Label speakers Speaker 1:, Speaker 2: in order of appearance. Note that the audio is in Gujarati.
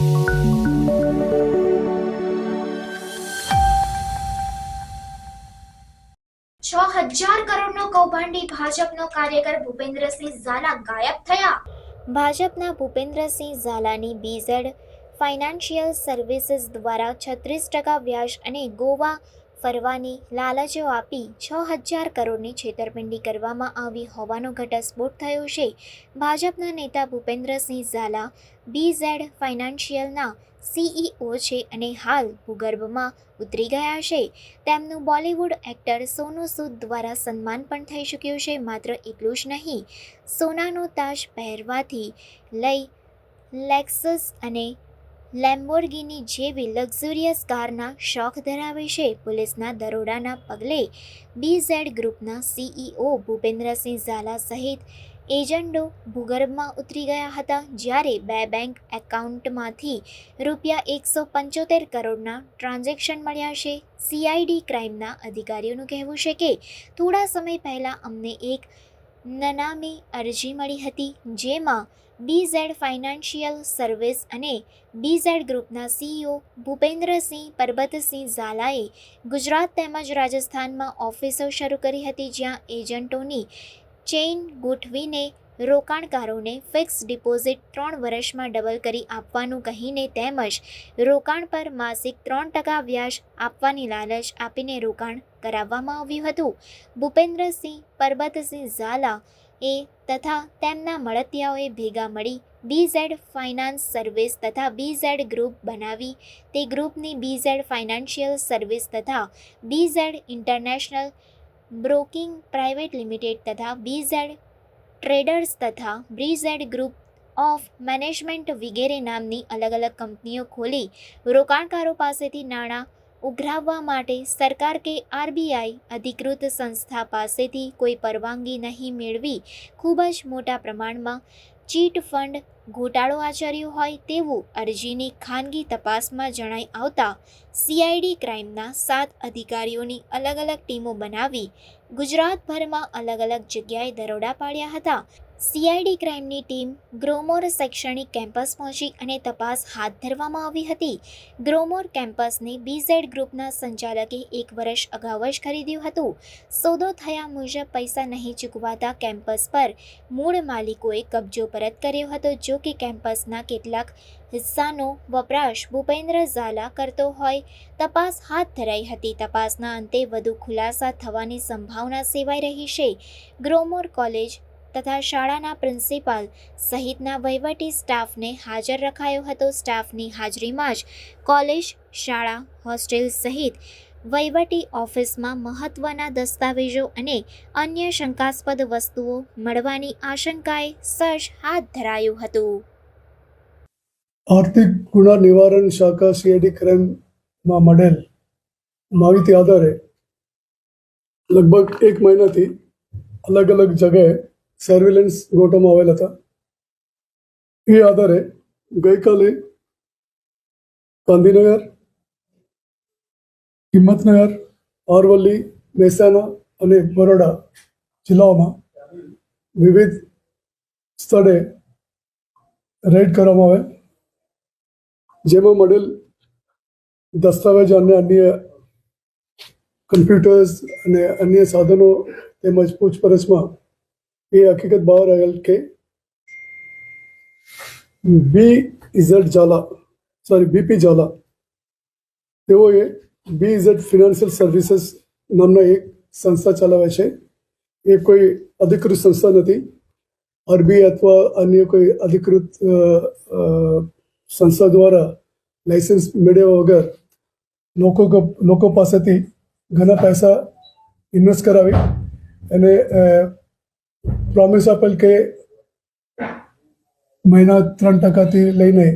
Speaker 1: ₹6,000 કરોડનો કૌભાંડી ભાજપનો કાર્યકર ભૂપેન્દ્રસિંહ ઝાલા ગાયબ થયા। ભાજપના ભૂપેન્દ્રસિંહ ઝાલાની બીઝેડ ફાઇનાન્શિયલ સર્વિસીસ દ્વારા 36% વ્યાજ અને ગોવા ફરવાની લાલચો આપી 6,000 કરોડની છેતરપિંડી કરવામાં આવી હોવાનો ઘટસ્ફોટ થયો છે। ભાજપના નેતા ભૂપેન્દ્રસિંહ ઝાલા બીઝેડ ફાઇનાન્શિયલના CEO છે અને હાલ ભૂગર્ભમાં ઉતરી ગયા છે। તેમનું બોલિવૂડ એક્ટર સોનુ સૂદ દ્વારા સન્માન પણ થઈ ચૂક્યું છે। માત્ર એટલું જ નહીં, સોનાનો તાજ પહેરવાથી લઈ લેક્સસ અને લેમ્બોર્ગિની જેવી લક્ઝુરિયસ કારના શોખ ધરાવે છે। પોલીસના દરોડાના પગલે બીઝેડ ગ્રુપના CEO ભૂપેન્દ્રસિંહ ઝાલા સહિત એજન્ટો ભૂગર્ભમાં ઉતરી ગયા હતા, જ્યારે 2 બેંક એકાઉન્ટમાંથી ₹175 કરોડના ટ્રાન્ઝેક્શન મળ્યા છે। CID ક્રાઇમના અધિકારીઓનું કહેવું છે કે થોડા સમય પહેલાં અમને એક નનામી અરજી મળી હતી, જેમાં બીઝેડ ફાઇનાન્શિયલ સર્વિસ અને બીઝેડ ગ્રુપના CEO ભૂપેન્દ્રસિંહ પરબતસિંહ ઝાલાએ ગુજરાત તેમજ રાજસ્થાનમાં ઓફિસો શરૂ કરી હતી, જ્યાં એજન્ટોની ચેઇન ગોઠવીને રોકાણકારોને ફિક્સ ડિપોઝિટ 3 વર્ષમાં ડબલ કરી આપવાનું કહીને તેમજ રોકાણ પર માસિક 3% વ્યાજ આપવાની લાલચ આપીને રોકાણ કરાવવામાં આવ્યું હતું। ભૂપેન્દ્રસિંહ પરબતસિંહ ઝાલા તથા તેમના મળતિયાઓએ ભેગા મળી બીઝેડ ફાઇનાન્સ સર્વિસ તથા બીઝેડ ગ્રુપ બનાવી તે ગ્રુપની બીઝેડ ફાઇનાન્શિયલ સર્વિસ તથા BZ international broking private limited તથા બીઝેડ ટ્રેડર્સ તથા બીઝેડ ગ્રુપ ઓફ મેનેજમેન્ટ વગેરે નામની અલગ અલગ કંપનીઓ ખોલી રોકાણકારો પાસેથી નાણાં ઉઘરાવવા માટે સરકાર કે RBI અધિકૃત સંસ્થા પાસેથી કોઈ પરવાનગી નહીં મેળવી ખૂબ જ મોટા પ્રમાણમાં ચીટ ફંડ ઘોટાળો આચર્યો હોય તેવું અરજીની ખાનગી તપાસમાં જણાઈ આવતા CID ક્રાઇમના 7 અધિકારીઓની અલગ અલગ ટીમો બનાવી ગુજરાતભરમાં અલગ અલગ જગ્યાએ દરોડા પાડ્યા હતા। CID ક્રાઇમની ટીમ ગ્રોમોર શૈક્ષણિક કેમ્પસ પહોંચી અને તપાસ હાથ ધરવામાં આવી હતી। ગ્રોમોર કેમ્પસને બીઝેડ ગ્રુપના સંચાલકે 1 વર્ષ અગાઉ જ ખરીદ્યું હતું। સોદો થયા મુજબ પૈસા નહીં ચૂકવાતા કેમ્પસ પર મૂળ માલિકોએ કબજો પરત કર્યો હતો। જો કે કેમ્પસના કેટલાક હિસ્સાનો વપરાશ ભૂપેન્દ્ર ઝાલા કરતો હોય તપાસ હાથ ધરાઈ હતી। તપાસના અંતે વધુ ખુલાસા થવાની સંભાવના સેવાઈ રહી છે। ગ્રોમોર કોલેજ તથા શાળાના પ્રિન્સિપાલ સહિતના વહીવટી સ્ટાફને હાજર રખાયો હતો। સ્ટાફની હાજરીમાં જ કોલેજ, શાળા, હોસ્ટેલ સહિત વહીવટી ઓફિસમાં મહત્વના દસ્તાવેજો અને અન્ય શંકાસ્પદ વસ્તુઓ મળવાની આશંકાએ સર્ચ હાથ ધરાયું હતું।
Speaker 2: આર્થિક ગુના નિવારણ શાખા CID ક્રાઇમમાં મળેલ માહિતી આધારે લગભગ 1 મહિનાથી અલગ અલગ જગ્યાએ સર્વેલન્સ ગોઠવવામાં આવેલ હતા। એ આધારે ગઈકાલે ગાંધીનગર, હિંમતનગર, અરવલ્લી, મહેસાણા અને બરોડા જિલ્લાઓમાં વિવિધ સ્થળે રેડ કરવામાં આવેલ, જેમાં મળેલ દસ્તાવેજ અને અન્ય કમ્પ્યુટર્સ અને અન્ય સાધનો તેમજ પૂછપરછમાં એ હકીકત બહાર આવેલ કે BP ઝાલા તેઓએ બીઝેડ ફાઇનાન્શિયલ સર્વિસીસ નામના એક સંસ્થા ચલાવે છે। એ કોઈ અધિકૃત સંસ્થા નથી। RBI અથવા અન્ય કોઈ અધિકૃત સંસ્થા દ્વારા લાઇસન્સ મેળવ્યા વગર લોકો પાસેથી ઘણા પૈસા ઇન્વેસ્ટ કરાવી અને પ્રોમિસ આપેલ કે મહિના 3%થી લઈને